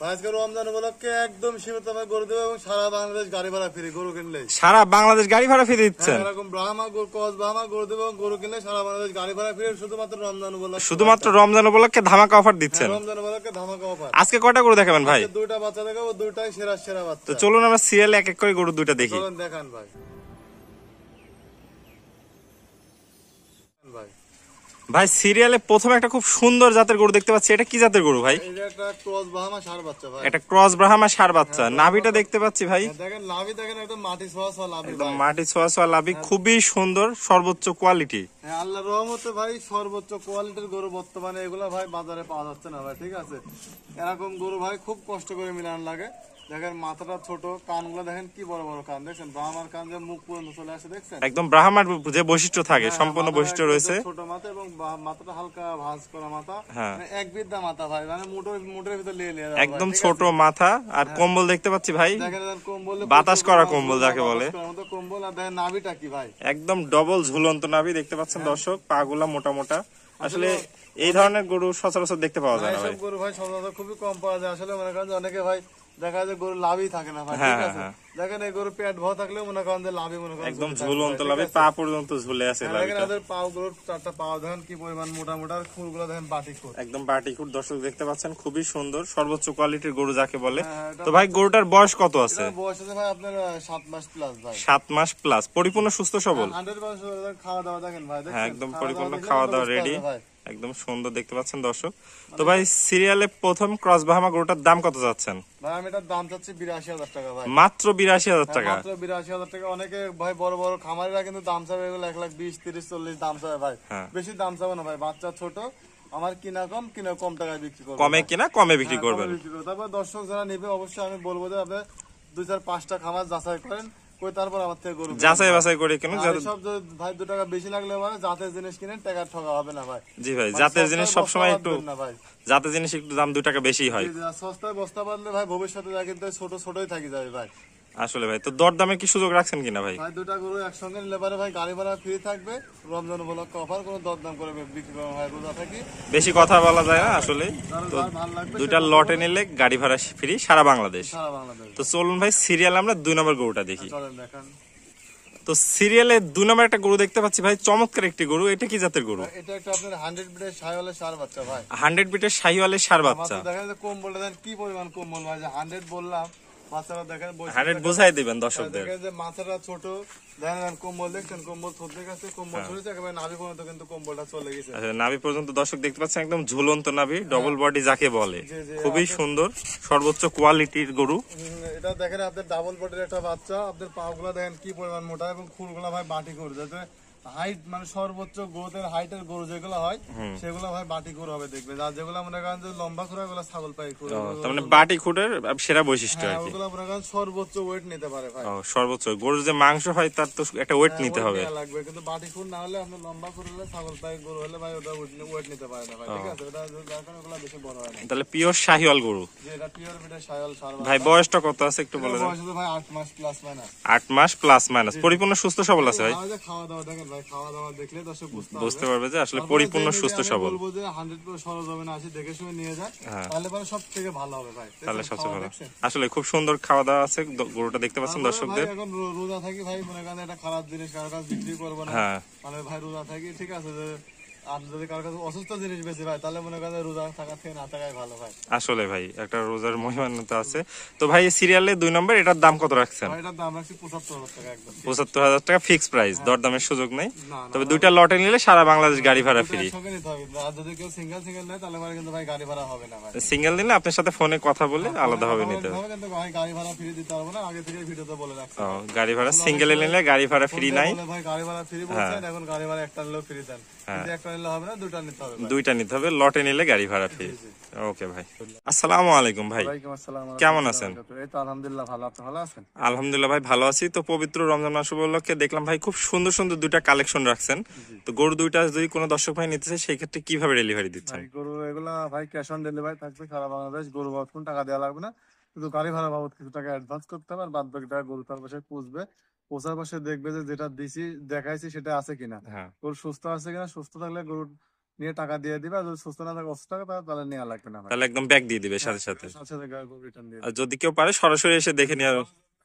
আজকে রমজান উপলক্ষে একদম সীমিত দামে গরু দেবো এবং সারা বাংলাদেশ গাড়ি ভাড়া ফ্রি গরু কিনলে। সারা বাংলাদেশ গাড়ি ভাড়া ফ্রি দিচ্ছেন? এরকম ব্রাহ্মা গরু, ক্রস ব্রাহ্মা গরু দেবো এবং গরু কিনলে সারা বাংলাদেশ গাড়ি ভাড়া ফ্রি শুধুমাত্র রমজান উপলক্ষে। শুধুমাত্র রমজান উপলক্ষে ধামাকা অফার দিচ্ছেন? রমজান উপলক্ষে ধামাকা অফার। আজকে কয়টা গরু দেখাবেন ভাই? দুইটা বাচ্চা দেখাবো, দুইটাই সেরা সেরা বাচ্চা। তো চলুন আমরা সিরিয়ালে এক এক করে গরু দুইটা দেখি। চলুন দেখান ভাই। ভাই সিরিয়ালে প্রথমে একটা খুব সুন্দর জাতের গরু দেখতে পাচ্ছি, এটা কি জাতের গরু ভাই? এটা একটা ক্রস ব্রাহ্মা ষাঁড় বাচ্চা ভাই। এটা ক্রস ব্রাহ্মা ষাঁড় বাচ্চা। নাভিটা দেখতে পাচ্ছি ভাই, দেখেন নাভি দেখেন, একদম মাটি ছোঁয়া ছোঁয়া নাভি, একদম মাটি ছোঁয়া ছোঁয়া নাভি, খুবই সুন্দর, সর্বোচ্চ কোয়ালিটি। হ্যাঁ আল্লাহর রহমতে ভাই সর্বোচ্চ কোয়ালিটির গরু বর্তমানে এগুলা ভাই বাজারে পাওয়া যাচ্ছে না ভাই, ঠিক আছে। এরকম গরু ভাই খুব কষ্ট করে মিলান লাগে। দেখেন মাথাটা ছোট, কানগুলো দেখেন কি বড় বড় কান, দেখছেন ব্রাহ্মার কান যে মুখ পর্যন্ত চলে আসে, দেখছেন একদম ব্রাহ্মার যে বৈশিষ্ট্য থাকে সম্পূর্ণ বৈশিষ্ট্য রয়েছে। ছোট মাথা এবং মাথাটা হালকা ভাঁজ করা মাথা, হ্যাঁ এক বিদ্যা মাথা ভাই, মানে মুঠের ভিতর লিয়ে লিয়ে একদম ছোট মাথা। আর কম্বল দেখতে পাচ্ছি ভাই, দেখেন কম্বল, বাতাস করা কম্বল যাকে বলে কম্বল। আর দেখেন নাভিটা কি ভাই, একদম ডবল ঝুলন্ত নাভি দেখতে পাচ্ছেন দর্শক, পাগুলা মোটা মোটা। আসলে এই ধরনের গরু সচরাচর দেখতে পাওয়া যায় না ভাই। গরু ভাই সচরাচর খুবই কম পাওয়া যায়। আসলে মনে করেন অনেকে ভাই দেখা যায় গরু লাভই থাকে না ভাই, ঠিক আছে। দেখেন এই গরু পেট ভরা থাকলেও মনে করেন যে লাভই মনে করেন একদম ঝুলন্ত লাভি, পা পর্যন্ত ঝুলে আছে লাভিটা। দেখেন পাও গরুর চারটা পাও দেখেন কি পরিমাণ মোটা মোটা, আর খুরগুলো দেখেন বাটি খুর, একদম বাটি খুর দর্শক দেখতে পাচ্ছেন, খুবই সুন্দর সর্বোচ্চ কোয়ালিটির গরু যাকে বলে। তো ভাই গরুটার বয়স কত আছে? বয়স আছে ভাই আপনার 7 মাস প্লাস ভাই। 7 মাস প্লাস, পরিপূর্ণ সুস্থ সবল। 100% খাওয়া দাওয়া দেখেন ভাই, হ্যাঁ একদম পরিপূর্ণ খাওয়া দাওয়া রেডি, একদম সুন্দর দেখতে পাচ্ছেন দর্শক। তো ভাই সিরিয়ালে প্রথম ক্রস ব্রাহ্মা গরুটার দাম কত যাচ্ছেন? ভাই আমি এটার দাম চাচ্ছি 82,000 টাকা ভাই। মাত্র 82,000 টাকা? মাত্র 82,000 টাকা। অনেকে ভাই বড় বড় খামারিরা কিন্তু দাম চাবে এগুলো 1,20,000, 30,000, 40 দাম চাবে ভাই, বেশি দাম চাবে না ভাই। বাচ্চা ছোট, আমার কিনা কম টাকায় বিক্রি করবো, কমে কিনা কমে বিক্রি করবেন। তারপর দর্শক যারা নেবে অবশ্যই আমি বলবো যে আপনি 2-4-5টা খামার যাচাই করেন, তারপর আমার থেকে গরু যাচাই বাছাই করে কেন। সব ভাই 2 টাকা বেশি লাগলে মানে জাতের জিনিস কিনেন, টাকা ঠকা হবে না ভাই। জি ভাই, জাতের জিনিস সবসময় একটু, জাতের জিনিস একটু দাম 2 টাকা বেশি হয়। সস্তায় বস্তা বাঁধলে ভাই ভবিষ্যতে যা কিন্তু ছোটই থাকি যাবে ভাই। আসলে ভাই তো দর দামে কি সুযোগ রাখছেন কিনা ভাই? ভাই 2টা গরু একসঙ্গে নিলে পারে ভাই গাড়ি ভাড়া ফ্রি থাকবে, রমজান উপলক্ষে অফার, কোনো দরদাম করে বিক্রি করা হয় রোজা থাকি, বেশি কথা বলা যায় না আসলে। তো 2টা লটে নিলে গাড়ি ভাড়া ফ্রি সারা বাংলাদেশ। তো চলুন ভাই সিরিয়াল আমরা 2 নম্বর গরুটা দেখি। চলেন দেখান। তো সিরিয়ালে 2 নম্বর একটা গরু দেখতে পাচ্ছি ভাই, চমৎকার একটি গরু। এটা কি জাতের গরু? এটা একটা আপনার 100 বিটের শাহিওয়ালের ষাঁড় বাচ্চা ভাই। 100 বিটের শাহিওয়ালের ষাঁড় বাচ্চা। দেখেন যে কম্বলটা দেন কি পরিমাণ কম্বল ভাই, যে 100 বললাম, বাচ্চারা দেখেন 100 বুঝাই দিবেন দর্শকদের। দেখেন যে মাথাটা ছোট, দেখেন কম্বল দেখছেন, কম্বল থতে গেছে, কম্বল ছড়েছে একেবারে নাভি পর্যন্ত কিন্তু কম্বলটা চলে গেছে। আচ্ছা নাভি পর্যন্ত দর্শক দেখতে পাচ্ছেন, একদম ঝুলন্ত নাভি, ডবল বডি যাকে বলে, খুবই সুন্দর সর্বোচ্চ কোয়ালিটির গরু। এটা দেখেন আপনার ডাবল বডির একটা বাচ্চা, আপনার পাগুলা দেখেন কি পরিমাণ মোটা এবং খুরগুলা ভাই বাটি খুর, যাতে হাইট মানে সর্বোচ্চ গ্রোথের হাইটের গরু যেগুলো হয় সেগুলো ভাই বাটি খুর হবে দেখবে, আর যেগুলো মনে করেন যে লম্বা খুর ওগুলো ছাগল পাই খুর, তার মানে বাটি খুরের সেরা বৈশিষ্ট্য আর কি। ওগুলো মনে করেন সর্বোচ্চ ওয়েট নিতে পারে ভাই। সর্বোচ্চ গরুর যে মাংস হয় তার তো একটা ওয়েট নিতে হবে লাগবে, কিন্তু বাটি খুর না হলে আপনার লম্বা খুর হলে ছাগল পাই গরু হলে ভাই ওটা ওয়েট নিতে পারে না ভাই, ঠিক আছে। ওটা এখন ওগুলো বেশি বড় হয় না। তাহলে পিওর শাহিওয়াল গরু, যেটা পিওর বিটের শাহিওয়াল ষাঁড়। ভাই বয়সটা কত আছে একটু বলে দেন? বয়স ভাই 8 মাস প্লাস মাইনাস। 8 মাস প্লাস মাইনাস, পরিপূর্ণ সুস্থ সবল আছে ভাই। খাওয়া দাওয়া দেখেন ভাই, খাওয়া দাওয়া দেখলে দর্শক বুঝতে পারবে যে আসলে পরিপূর্ণ সুস্থ সবল। বলবো যে 100% সরজমিনে আসি দেখে শুনে নিয়ে যায়, তাহলে পরে সবথেকে ভালো হবে ভাই। তাহলে সবচেয়ে ভালো, আসলে খুব সুন্দর খাওয়া দাওয়া আছে গরুটা দেখতে পাচ্ছেন দর্শকদের। এখন রোজা থাকি ভাই, মনে করেন এটা খারাপ জিনিস কারো কাছে বিক্রি করবো না, তাহলে ভাই রোজা থাকি, ঠিক আছে। আর যদি কারো কাছে অসুস্থ জিনিস বেশি ভাই, তাহলে মনে করেন রোজা থাকা থেকে না থাকাই ভালো ভাই। আসলে ভাই একটা রোজার মহিমান্বিত আছে। তো ভাই সিরিয়ালে 2 নম্বর এটার দাম কত রাখছেন? এটার দাম রাখছি 75,000 টাকা একদম। 75,000 টাকা ফিক্স প্রাইস, দরদামের সুযোগ নেই। তবে 2টা লটে নিলে সারা বাংলাদেশ গাড়ি ভাড়া ফ্রি। আর যদি কেউ সিঙ্গেল নেয় তাহলে কিন্তু ভাই গাড়ি ভাড়া হবে না ভাই। সিঙ্গেল নিলে আপনার সাথে ফোনে কথা বলে আলাদা ভাবে নিতে হবে, কিন্তু ভাই গাড়ি ভাড়া ফ্রি দিতে হবে না, আগে থেকে ভিডিওতে বলে রাখছি। গাড়ি ভাড়া সিঙ্গেল নিলে গাড়ি ভাড়া ফ্রি নাই ভাই, গাড়ি ভাড়া ফ্রি বলছেন, এখন গাড়ি ভাড়া একটা নিলেও ফ্রি দেন, কিন্তু একটা নিলে হবে না, দুটো নিতে হবে। 2টা নিতে হবে, লটে নিলে গাড়ি ভাড়া ফ্রি। ওকে ভাই, আসসালামু আলাইকুম ভাই, কেমন আছেন? এই তো আলহামদুলিল্লাহ ভালো, আপনি ভালো আছেন? আলহামদুলিল্লাহ ভাই ভালো আছি। তো পবিত্র রমজান মাস উপলক্ষে দেখলাম ভাই খুব সুন্দর সুন্দর 2টা কালেকশন রাখছেন। তো গরু 2টা যদি কোনো দর্শক ভাই নিতে চায় সেই ক্ষেত্রে কিভাবে ডেলিভারি দিচ্ছেন? গরু এগুলা ভাই ক্যাশ অন ডেলিভারি থাকবে সারা বাংলাদেশ, গরু বাবদ কোনো টাকা দেওয়া লাগবে না, শুধু গাড়ি ভাড়া বাবদ কিছু টাকা অ্যাডভান্স করতে হবে, আর বাদ বাকি টাকা গরু তার পাশে পুষবে, পোষার পাশে দেখবে যে যেটা দিছি দেখাইছি সেটা আছে কিনা, গরু সুস্থ আছে কিনা, সুস্থ থাকলে গরু নিয়ে টাকা দিয়ে দিবে, আর যদি সুস্থ না থাকে, অসুস্থ থাকে, তাহলে নেওয়া লাগবে না ভাই। তাহলে একদম ব্যাগ দিয়ে দিবে সাথে সাথে। সাথে সাথে গরু রিটার্ন দিয়ে আর যদি কেউ পারে সরাসরি এসে দেখে নিয়ে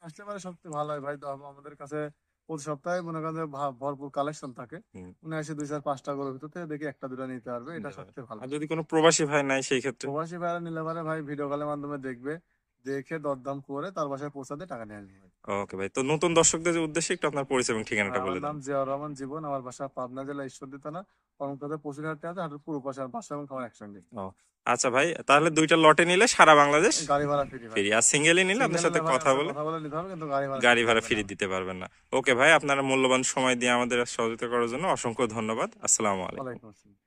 আসতে পারে, সবচেয়ে ভালো হয় ভাই। তো আমাদের কাছে প্রতি সপ্তাহে মনে করেন যে ভরপুর কালেকশন থাকে, হুম। উনি এসে 2 4 5টা গরুর ভিতর থেকে দেখি একটা দুটা নিতে পারবে, এটা সবচেয়ে ভালো। আর যদি কোনো প্রবাসী ভাই নাই সেই ক্ষেত্রে? প্রবাসী ভাইরা নিলে পারে ভাই, ভিডিও কলের মাধ্যমে দেখবে, দেখে দরদাম করে তার বাসায় পৌঁছাতে টাকা নিয়ে আসবে ভাই। ওকে ভাই, তো নতুন দর্শকদের উদ্দেশ্যে একটু আপনার পরিচয় এবং ঠিকানাটা আমার বলে দেন। নাম জিয়াউর রহমান জীবন, আমার বাসা পাবনা জেলা ঈশ্বরদী থানা, কর্মকর্তা পশুরহাটে আছে, হাটের পুরো পাশে, আর বাসা এবং খাবার একসঙ্গে। ও আচ্ছা ভাই, তাহলে 2টা লটে নিলে সারা বাংলাদেশ গাড়ি ভাড়া ফ্রি ভাই। ফ্রি, আর সিঙ্গেলই নিলে আপনার সাথে সিঙ্গেল কথা বলে কথা বলে নিতে হবে, কিন্তু গাড়ি ভাড়া গাড়ি ভাড়া দিতে ফ্রি হবে না। দিতে পারবেন না। ওকে ভাই, আপনারা মূল্যবান সময় দিয়ে আমাদের সহযোগিতা করার জন্য অসংখ্য ধন্যবাদ। আসসালামু আলাইকুম। ওয়ালাইকুম আসসালাম।